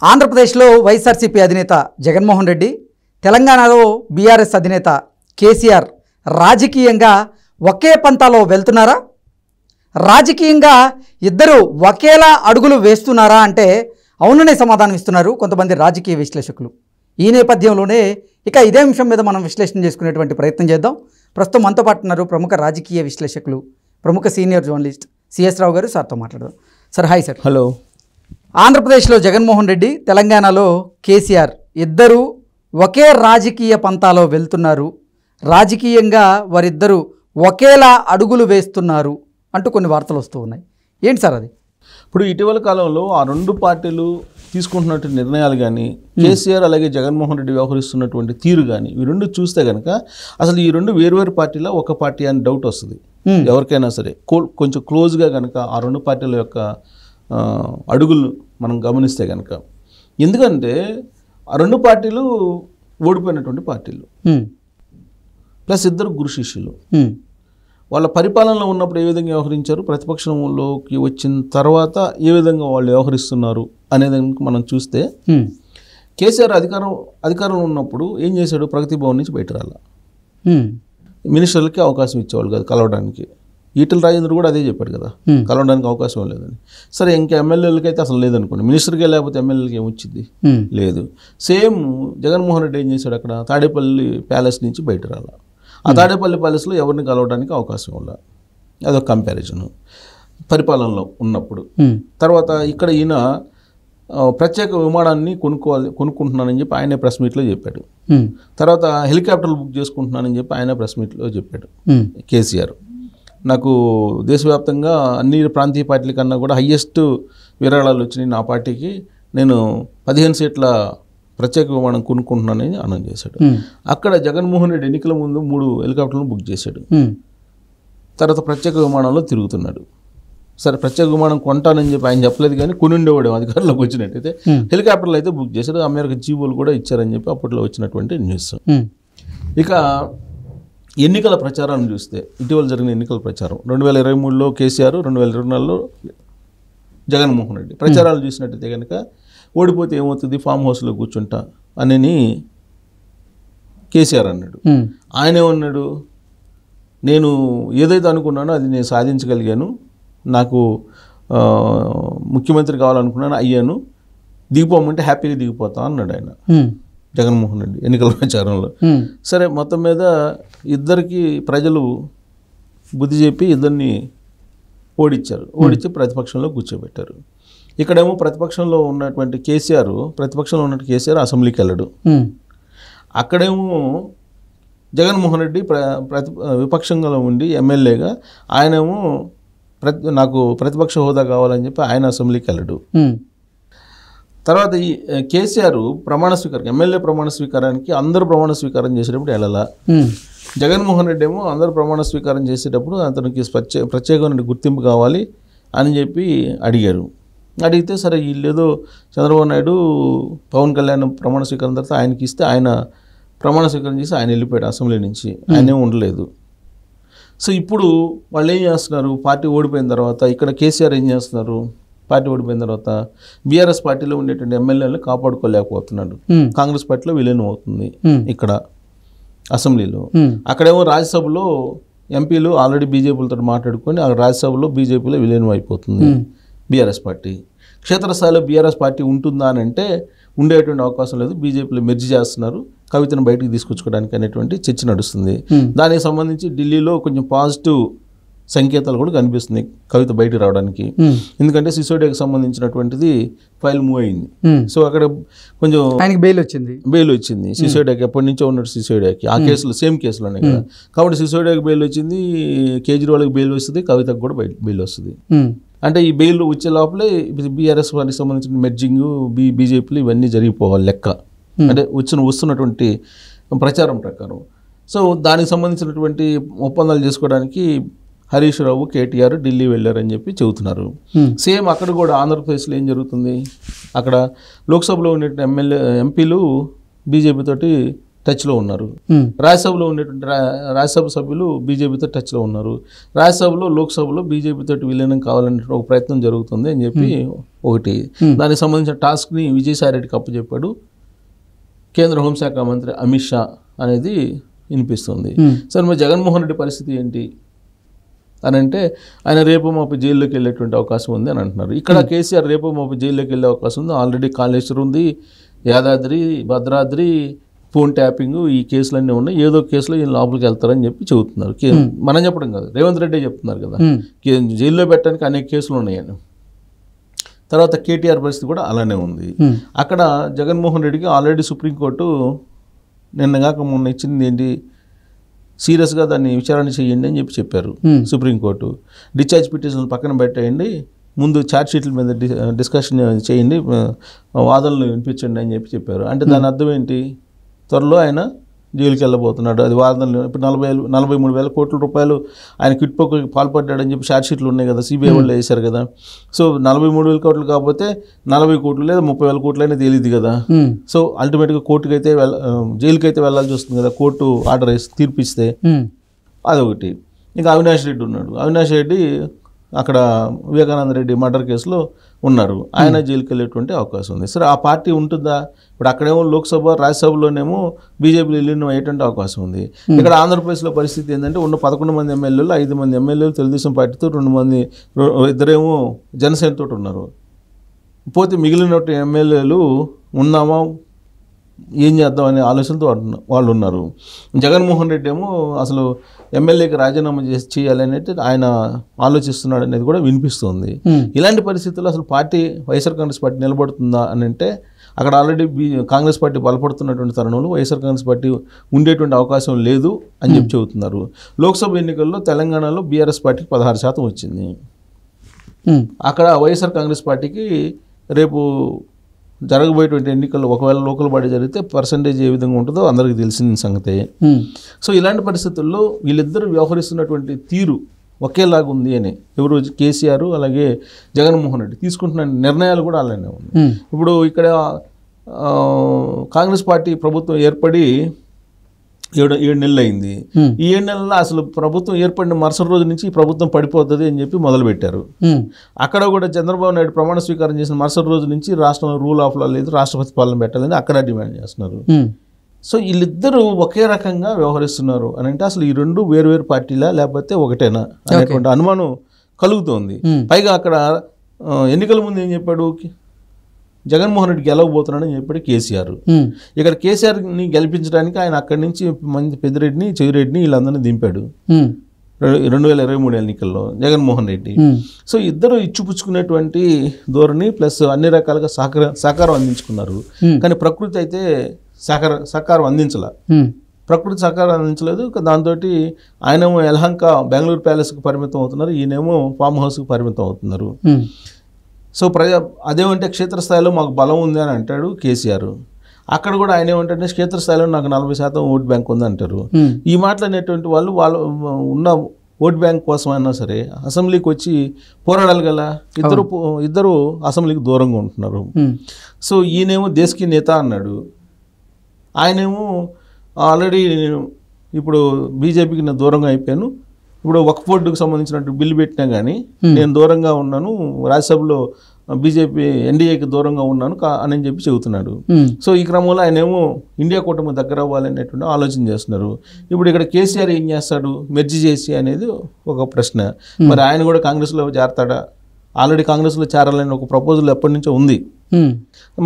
ఆంధ్రప్రదేశ్లో వైఎస్ఆర్సీపీ అధినేత జగన్మోహన్ రెడ్డి, తెలంగాణలో బీఆర్ఎస్ అధినేత కేసీఆర్ రాజకీయంగా ఒకే పంతాలో వెళ్తున్నారా? రాజకీయంగా ఇద్దరు ఒకేలా అడుగులు వేస్తున్నారా అంటే అవుననే సమాధానం ఇస్తున్నారు కొంతమంది రాజకీయ విశ్లేషకులు. ఈ నేపథ్యంలోనే ఇక ఇదే అంశం మీద మనం విశ్లేషణ చేసుకునేటువంటి ప్రయత్నం చేద్దాం. ప్రస్తుతం మనతో పాటు ఉన్నారు ప్రముఖ రాజకీయ విశ్లేషకులు, ప్రముఖ సీనియర్ జర్నలిస్ట్ సిఎస్ రావు గారు. సార్తో మాట్లాడదాం. Sir hi sir. హలో. ఆంధ్రప్రదేశ్లో జగన్మోహన్ రెడ్డి, తెలంగాణలో కేసీఆర్ ఇద్దరు ఒకే రాజకీయ పంతాలో వెళ్తున్నారు, రాజకీయంగా వారిద్దరూ ఒకేలా అడుగులు వేస్తున్నారు అంటూ కొన్ని వార్తలు వస్తూ ఉన్నాయి. ఏంటి సార్ అది? ఇప్పుడు ఇటీవల కాలంలో ఆ రెండు పార్టీలు తీసుకుంటున్నటువంటి నిర్ణయాలు కానీ, కేసీఆర్ అలాగే జగన్మోహన్ రెడ్డి వ్యవహరిస్తున్నటువంటి తీరు కానీ, ఈ రెండు చూస్తే కనుక అసలు ఈ రెండు వేరువేరు పార్టీలా ఒక పార్టీ అని డౌట్ వస్తుంది ఎవరికైనా సరే. కొంచెం క్లోజ్గా కనుక ఆ రెండు పార్టీల యొక్క అడుగులు మనం గమనిస్తే కనుక. ఎందుకంటే ఆ రెండు పార్టీలు ఓడిపోయినటువంటి పార్టీలు, ప్లస్ ఇద్దరు గురు శిష్యులు. వాళ్ళ పరిపాలనలో ఉన్నప్పుడు ఏ విధంగా వ్యవహరించారు, ప్రతిపక్షంలోకి వచ్చిన తర్వాత ఏ విధంగా వాళ్ళు వ్యవహరిస్తున్నారు అనేది మనం చూస్తే, కేసీఆర్ అధికారంలో ఉన్నప్పుడు ఏం చేశాడు? ప్రగతి భవన్ నుంచి బయట రాల, మినిస్టర్లకి అవకాశం ఇచ్చేవాళ్ళు కాదు కలవడానికి. ఈటల రాజేంద్ర కూడా అదే చెప్పాడు కదా, కలవడానికి అవకాశం లేదని. సరే, ఇంకా ఎమ్మెల్యేలకి అయితే అసలు లేదనుకోండి, మినిస్టర్కే లేకపోతే ఎమ్మెల్యేలకి ఏమొచ్చింది? లేదు. సేమ్ జగన్మోహన్ రెడ్డి ఏం చేశాడు? అక్కడ తాడేపల్లి ప్యాలెస్ నుంచి బయట రాల, ఆ తాడేపల్లి ప్యాలెస్లో ఎవరిని కలవడానికి అవకాశం ఉండాలి. అదొక కంపారిజను పరిపాలనలో ఉన్నప్పుడు. తర్వాత ఇక్కడ ఈయన ప్రత్యేక విమానాన్ని కొనుక్కుంటున్నానని చెప్పి ఆయనే ప్రెస్ మీట్లో చెప్పాడు. తర్వాత హెలికాప్టర్లు బుక్ చేసుకుంటున్నానని చెప్పి ఆయన ప్రెస్ మీట్లో చెప్పాడు కేసీఆర్. నాకు దేశవ్యాప్తంగా అన్ని ప్రాంతీయ పార్టీల కన్నా కూడా హయ్యెస్ట్ విరాళాలు వచ్చినాయి నా పార్టీకి, నేను 15 సీట్ల ప్రత్యేక విమానం కొనుక్కుంటున్నానని అనౌన్స్ చేశాడు. అక్కడ జగన్మోహన్ రెడ్డి ఎన్నికల ముందు 3 హెలికాప్టర్లను బుక్ చేశాడు. తర్వాత ప్రత్యేక విమానంలో తిరుగుతున్నాడు. సరే, ప్రత్యేక విమానం కొంటానని చెప్పి ఆయన చెప్పలేదు, కానీ కొని ఉండేవాడు అధికారంలోకి వచ్చినట్టయితే. హెలికాప్టర్లు అయితే బుక్ చేశాడు, అమెరికా జీవోలు కూడా ఇచ్చారని చెప్పి అప్పట్లో వచ్చినటువంటి న్యూస్. ఇక ఎన్నికల ప్రచారాన్ని చూస్తే, ఇటీవల జరిగిన ఎన్నికల ప్రచారం 2023లో కేసీఆర్, 2024లో జగన్మోహన్ రెడ్డి ప్రచారాలు చూసినట్టయితే కనుక, ఓడిపోతే ఏమవుతుంది, ఫామ్ హౌస్లో కూర్చుంటా అని కేసీఆర్ అన్నాడు. ఆయన ఏమన్నాడు? నేను ఏదైతే అనుకున్నానో అది నేను సాధించగలిగాను, నాకు ముఖ్యమంత్రి కావాలనుకున్నాను, అయ్యాను, దిగిపోమంటే హ్యాపీగా దిగిపోతా అన్నాడు ఆయన, జగన్మోహన్ రెడ్డి ఎన్నికల ప్రచారంలో. సరే, మొత్తం మీద ఇద్దరికి ప్రజలు బుద్ధి చెప్పి ఇద్దరిని ఓడించి ప్రతిపక్షంలో కూర్చోబెట్టారు. ఇక్కడేమో ప్రతిపక్షంలో ఉన్నటువంటి కేసీఆర్ అసెంబ్లీకి వెళ్ళడు. అక్కడేమో జగన్మోహన్ రెడ్డి విపక్షంగా ఉండి ఎమ్మెల్యేగా ఆయనేమో నాకు ప్రతిపక్ష హోదా కావాలని చెప్పి ఆయన అసెంబ్లీకి వెళ్ళడు. తర్వాత ఈ కేసీఆర్ ఎమ్మెల్యే ప్రమాణ స్వీకారానికి అందరూ ప్రమాణ స్వీకారం చేసేటప్పుడు వెళ్ళాల. జగన్మోహన్ రెడ్డి ఏమో అందరూ ప్రమాణ స్వీకారం చేసేటప్పుడు అతనికి ప్రత్యేకమైన గుర్తింపు కావాలి అని చెప్పి అడిగితే, సరే వీళ్ళేదో చంద్రబాబు నాయుడు, పవన్ కళ్యాణ్ ప్రమాణ స్వీకారం తర్వాత ఆయనకి ఇస్తే ఆయన ప్రమాణ స్వీకారం చేసి ఆయన వెళ్ళిపోయాడు అసెంబ్లీ నుంచి, ఆయనే ఉండలేదు. సో ఇప్పుడు వాళ్ళు ఏం చేస్తున్నారు? పార్టీ ఓడిపోయిన తర్వాత ఇక్కడ కేసీఆర్ ఏం చేస్తున్నారు? పార్టీ ఓడిపోయిన తర్వాత బీఆర్ఎస్ పార్టీలో ఉండేటువంటి ఎమ్మెల్యేలను కాపాడుకోలేకపోతున్నాడు. కాంగ్రెస్ పార్టీలో విలీనం అవుతుంది ఇక్కడ అసెంబ్లీలో. అక్కడేమో రాజ్యసభలో ఎంపీలు ఆల్రెడీ బీజేపీలతో మాట్లాడుకొని ఆ రాజ్యసభలో బీజేపీలో విలీనం అయిపోతుంది బీఆర్ఎస్ పార్టీ. క్షేత్రస్థాయిలో బీఆర్ఎస్ పార్టీ ఉంటుందా అని అంటే ఉండేటువంటి అవకాశం లేదు, బీజేపీలో మెర్జ్ చేస్తున్నారు కవితను బయటికి తీసుకొచ్చుకోవడానికి అనేటువంటి చర్చ నడుస్తుంది. దానికి సంబంధించి ఢిల్లీలో కొంచెం పాజిటివ్ సంకేతాలు కూడా కనిపిస్తుంది కవిత బయటకు రావడానికి. ఎందుకంటే సిసోడియాకి సంబంధించినటువంటిది ఫైల్ మూవ్ అయింది. సో అక్కడ కొంచెం ఆయనకి బెయిల్ వచ్చింది. సిసోడియాకి ఎప్పటి నుంచో ఉన్నట్టు సిసోడియాకి ఆ కేసులు సేమ్ కేసులోనే కదా. కాబట్టి సిసోడియాకి బెయిల్ వచ్చింది, కేజ్రీవాల్కి బెయిల్ వస్తుంది, కవితకు కూడా బెయిల్ వస్తుంది. అంటే ఈ బెయిల్ వచ్చే లోపలే బీఆర్ఎస్ వారికి సంబంధించిన మెర్జింగ్, బీజేపీలు ఇవన్నీ జరిగిపోవాలి లెక్క, అంటే వస్తున్నటువంటి ప్రచారం ప్రకారం. సో దానికి సంబంధించినటువంటి ఒప్పందాలు చేసుకోవడానికి హరీష్ రావు, కేటీఆర్ ఢిల్లీ వెళ్ళారని చెప్పి చెబుతున్నారు. సేమ్ అక్కడ కూడా ఆంధ్రప్రదేశ్లో ఏం జరుగుతుంది? అక్కడ లోక్సభలో ఉండే ఎంపీలు బీజేపీ తోటి టచ్లో ఉన్నారు. రాజ్యసభలో ఉండేటువంటి రాజ్యసభ సభ్యులు బీజేపీతో టచ్లో ఉన్నారు. రాజ్యసభలో లోక్సభలో బీజేపీతో విలీనం కావాలనే ఒక ప్రయత్నం జరుగుతుంది అని చెప్పి ఒకటి. దానికి సంబంధించిన టాస్క్ని విజయసాయి రెడ్డికి అప్పచెప్పాడు కేంద్ర హోంశాఖ మంత్రి అమిత్ షా అనేది వినిపిస్తుంది. సరే మరి జగన్మోహన్ రెడ్డి పరిస్థితి ఏంటి అని అంటే ఆయన రేపు మాపు జైల్లోకి వెళ్ళేటువంటి అవకాశం ఉంది అని అంటున్నారు. ఇక్కడ కేసీఆర్ రేపు మాపు జైల్లోకి వెళ్ళే అవకాశం ఉంది. ఆల్రెడీ కాళేశ్వరం ఉంది, యాదాద్రి, భద్రాద్రి, ఫోన్ ట్యాపింగ్ ఈ కేసులన్నీ ఉన్నాయి. ఏదో కేసులో ఈయన లోపలికి వెళ్తారని చెప్పి చెబుతున్నారు. మనం చెప్పడం కాదు, రేవంత్ రెడ్డి చెప్తున్నారు కదా జైల్లో పెట్టడానికి అనేక కేసులు ఉన్నాయని. తర్వాత కేటీఆర్ పరిస్థితి కూడా అలానే ఉంది. అక్కడ జగన్మోహన్ రెడ్డికి ఆల్రెడీ సుప్రీంకోర్టు నిన్నగాక మొన్న ఇచ్చింది ఏంటి, సీరియస్గా దాన్ని విచారణ చేయండి అని చెప్పి చెప్పారు సుప్రీంకోర్టు. డిశ్చార్జ్ పిటిషన్ పక్కన పెట్టేయండి, ముందు ఛార్జ్ షీట్ల మీద డిస్కషన్ చేయండి, వాదనలు వినిపించండి అని చెప్పి చెప్పారు. అంటే దాని అర్థం ఏంటి, త్వరలో ఆయన జైలుకి వెళ్ళబోతున్నాడు. అది వాదనలు ఇప్పుడు 43,000 కోట్ల రూపాయలు ఆయన కిట్పోకి పాల్పడ్డాడని చెప్పి ఛార్జ్ షీట్లు ఉన్నాయి కదా, సిబిఐ వాళ్ళు వేశారు కదా. సో 43,000 కోట్లు కాకపోతే 40 కోట్లు లేదా 30,000 కోట్లు అయినా తెలియదు కదా. సో అల్టిమేట్గా కోర్టుకి అయితే జైలుకి అయితే వెళ్ళాల్సి వస్తుంది కదా, కోర్టు ఆర్డర్ వేసి తీర్పిస్తే. అదొకటి. ఇంకా అవినాష్ రెడ్డి ఉన్నాడు. అవినాష్ రెడ్డి అక్కడ వివేకానంద రెడ్డి మర్డర్ కేసులో ఉన్నారు. ఆయన జైలుకి వెళ్ళేటువంటి అవకాశం ఉంది. సరే ఆ పార్టీ ఉంటుందా? ఇప్పుడు అక్కడేమో లోక్సభ, రాజ్యసభలోనేమో బీజేపీ విలీనం అయ్యేటువంటి అవకాశం ఉంది. ఇక్కడ ఆంధ్రప్రదేశ్లో పరిస్థితి ఏంటంటే ఉన్న 11 మంది ఎమ్మెల్యేలు 5 మంది ఎమ్మెల్యేలు తెలుగుదేశం పార్టీతో, 2 మంది ఇద్దరేమో జనసేనతో ఉన్నారు. పోతే మిగిలిన ఎమ్మెల్యేలు ఉన్నామా ఏం చేద్దాం అనే ఆలోచనతో వాళ్ళు ఉన్నారు. జగన్మోహన్ రెడ్డి ఏమో అసలు ఎమ్మెల్యేకి రాజీనామా చేయాలి అనేది ఆయన ఆలోచిస్తున్నాడు అనేది కూడా వినిపిస్తుంది. ఇలాంటి పరిస్థితుల్లో అసలు పార్టీ వైఎస్ఆర్ కాంగ్రెస్ పార్టీ నిలబడుతుందా అని అంటే అక్కడ ఆల్రెడీ కాంగ్రెస్ పార్టీ బలపడుతున్నటువంటి తరుణంలో వైఎస్ఆర్ కాంగ్రెస్ పార్టీ ఉండేటువంటి అవకాశం లేదు అని చెప్పి చెబుతున్నారు. లోక్సభ ఎన్నికల్లో తెలంగాణలో బీఆర్ఎస్ పార్టీకి 16% వచ్చింది. అక్కడ వైఎస్ఆర్ కాంగ్రెస్ పార్టీకి రేపు జరగబోయేటువంటి ఎన్నికల్లో ఒకవేళ లోకల్ బాడీ జరిగితే పర్సంటేజ్ ఏ విధంగా ఉంటుందో అందరికీ తెలిసిన సంగతే. సో ఇలాంటి పరిస్థితుల్లో వీళ్ళిద్దరూ వ్యవహరిస్తున్నటువంటి తీరు ఒకేలాగా ఉంది అని ఎవరు కేసీఆర్ అలాగే జగన్మోహన్ రెడ్డి తీసుకుంటున్న నిర్ణయాలు కూడా అలానే ఉన్నాయి. ఇప్పుడు ఇక్కడ కాంగ్రెస్ పార్టీ ప్రభుత్వం ఏర్పడి 7 నెలలు అయింది. ఈ 7 నెలల్లో అసలు ప్రభుత్వం ఏర్పడిన మరుసటి రోజు నుంచి ప్రభుత్వం పడిపోతుంది అని చెప్పి మొదలుపెట్టారు. అక్కడ కూడా చంద్రబాబు నాయుడు ప్రమాణ స్వీకారం చేసిన మరుసటి రోజు నుంచి రాష్ట్రంలో రూల్ ఆఫ్ లా లేదు, రాష్ట్రపతి పాలన పెట్టాలని అక్కడ డిమాండ్ చేస్తున్నారు. సో వీళ్ళిద్దరూ ఒకే రకంగా వ్యవహరిస్తున్నారు అని అంటే అసలు ఈ రెండు వేరు పార్టీలా లేకపోతే ఒకటేనా అనేటువంటి అనుమానం కలుగుతోంది. పైగా అక్కడ ఎన్నికల ముందు ఏం చెప్పాడు, జగన్మోహన్ రెడ్డి గెలవబోతున్నాడని చెప్పాడు కేసీఆర్. ఇక్కడ కేసీఆర్ని గెలిపించడానికి ఆయన అక్కడి నుంచి మంచి పెద్దిరెడ్డిని, చెవిరెడ్డిని వీళ్ళందరినీ దింపాడు 2023 ఎన్నికల్లో జగన్మోహన్ రెడ్డి. సో ఇద్దరు ఇచ్చిపుచ్చుకునేటువంటి ధోరణి ప్లస్ అన్ని రకాలుగా సహకారం అందించుకున్నారు. కానీ ప్రకృతి అయితే సహకారం అందించలే. ప్రకృతి సహకారం అందించలేదు. దాంతో ఆయనేమో యలహంక బెంగళూరు ప్యాలెస్కి పరిమితం అవుతున్నారు, ఈయనేమో ఫామ్ హౌస్కి పరిమితం అవుతున్నారు. సో అదేమంటే క్షేత్రస్థాయిలో మాకు బలం ఉంది అని అంటాడు కేసీఆర్. అక్కడ కూడా ఆయన ఏమంటే క్షేత్రస్థాయిలో నాకు 40% ఓట్ బ్యాంక్ ఉంది అంటారు. ఈ మాట్లాడినటువంటి వాళ్ళు ఉన్న ఓట్ బ్యాంక్ కోసం అయినా సరే అసెంబ్లీకి వచ్చి పోరాడాలి కదా. ఇద్దరు అసెంబ్లీకి దూరంగా ఉంటున్నారు. సో ఈయనేమో దేశకి నేత అన్నాడు, ఆయనేమో ఆల్రెడీ ఇప్పుడు బీజేపీకి నేను దూరంగా అయిపోయాను, ఇప్పుడు వక్ఫ్ బోర్డుకు సంబంధించినట్టు బిల్లు పెట్టినా కానీ నేను దూరంగా ఉన్నాను, రాజ్యసభలో బీజేపీ ఎన్డీఏకి దూరంగా ఉన్నాను అని చెప్పి చెబుతున్నాడు. సో ఈ క్రమంలో ఆయనేమో ఇండియా కూటమి దగ్గర అవ్వాలనేటువంటి ఆలోచన చేస్తున్నారు. ఇప్పుడు ఇక్కడ కేసీఆర్ ఏం చేస్తాడు, మెర్జీ చేసి అనేది ఒక ప్రశ్న. మరి ఆయన కూడా కాంగ్రెస్లో చేరతాడా? ఆల్రెడీ కాంగ్రెస్లో చేరాలని ఒక ప్రపోజల్ ఎప్పటి నుంచో ఉంది.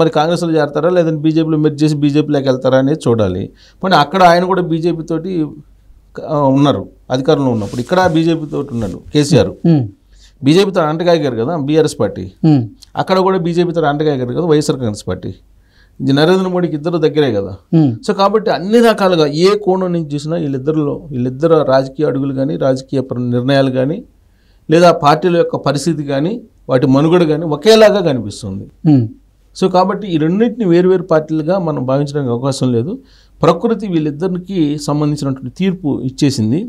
మరి కాంగ్రెస్లో చేరతారా లేదంటే బీజేపీలో మెర్జ్ చేసి బీజేపీలోకి వెళ్తారా అనేది చూడాలి. కానీ అక్కడ ఆయన కూడా బీజేపీ తోటి ఉన్నారు, అధికారంలో ఉన్నప్పుడు ఇక్కడ బీజేపీ తోటి ఉన్నాడు కేసీఆర్. బీజేపీతో అంటగాగారు కదా బీఆర్ఎస్ పార్టీ, అక్కడ కూడా బీజేపీతో అంటగాగారు కదా వైఎస్ఆర్ కాంగ్రెస్ పార్టీ. నరేంద్ర మోడీకి ఇద్దరు దగ్గరే కదా. సో కాబట్టి అన్ని రకాలుగా ఏ కోణం నుంచి చూసినా వీళ్ళిద్దరు రాజకీయ అడుగులు కానీ రాజకీయ నిర్ణయాలు కానీ లేదా పార్టీల యొక్క పరిస్థితి కానీ వాటి మనుగడ కానీ ఒకేలాగా కనిపిస్తుంది. సో కాబట్టి ఈ రెండింటిని వేరువేరు పార్టీలుగా మనం భావించడానికి అవకాశం లేదు. ప్రకృతి వీళ్ళిద్దరికి సంబంధించినటువంటి తీర్పు ఇచ్చేసింది.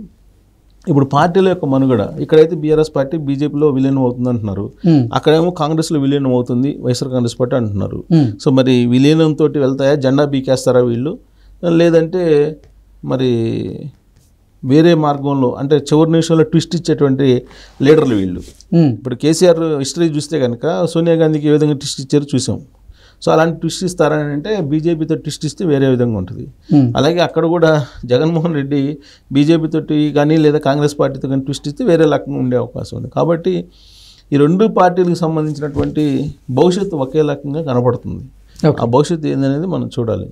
ఇప్పుడు పార్టీల యొక్క మనుగడ ఇక్కడైతే బీఆర్ఎస్ పార్టీ బీజేపీలో విలీనం అవుతుంది అంటున్నారు, అక్కడేమో కాంగ్రెస్లో విలీనం అవుతుంది వైఎస్ఆర్ కాంగ్రెస్ పార్టీ అంటున్నారు. సో మరి విలీనంతో వెళ్తాయా, జెండా బీకేస్తారా వీళ్ళు, లేదంటే మరి వేరే మార్గంలో అంటే చివరి నిమిషంలో ట్విస్ట్ ఇచ్చేటువంటి లీడర్లు వీళ్ళు. ఇప్పుడు కేసీఆర్ హిస్టరీ చూస్తే కనుక సోనియా గాంధీకి ఏ విధంగా ట్విస్ట్ ఇచ్చారో చూసాం. సో అలాంటి ట్విస్ట్ ఇస్తారని అంటే బీజేపీతో ట్విస్ట్ ఇస్తే వేరే విధంగా ఉంటుంది. అలాగే అక్కడ కూడా జగన్మోహన్ రెడ్డి బీజేపీతో కానీ లేదా కాంగ్రెస్ పార్టీతో కానీ ట్విస్ట్ ఇస్తే వేరే రకంగా ఉండే అవకాశం ఉంది. కాబట్టి ఈ రెండు పార్టీలకు సంబంధించినటువంటి భవిష్యత్తు ఒకే రకంగా కనపడుతుంది. ఆ భవిష్యత్తు ఏందనేది మనం చూడాలి.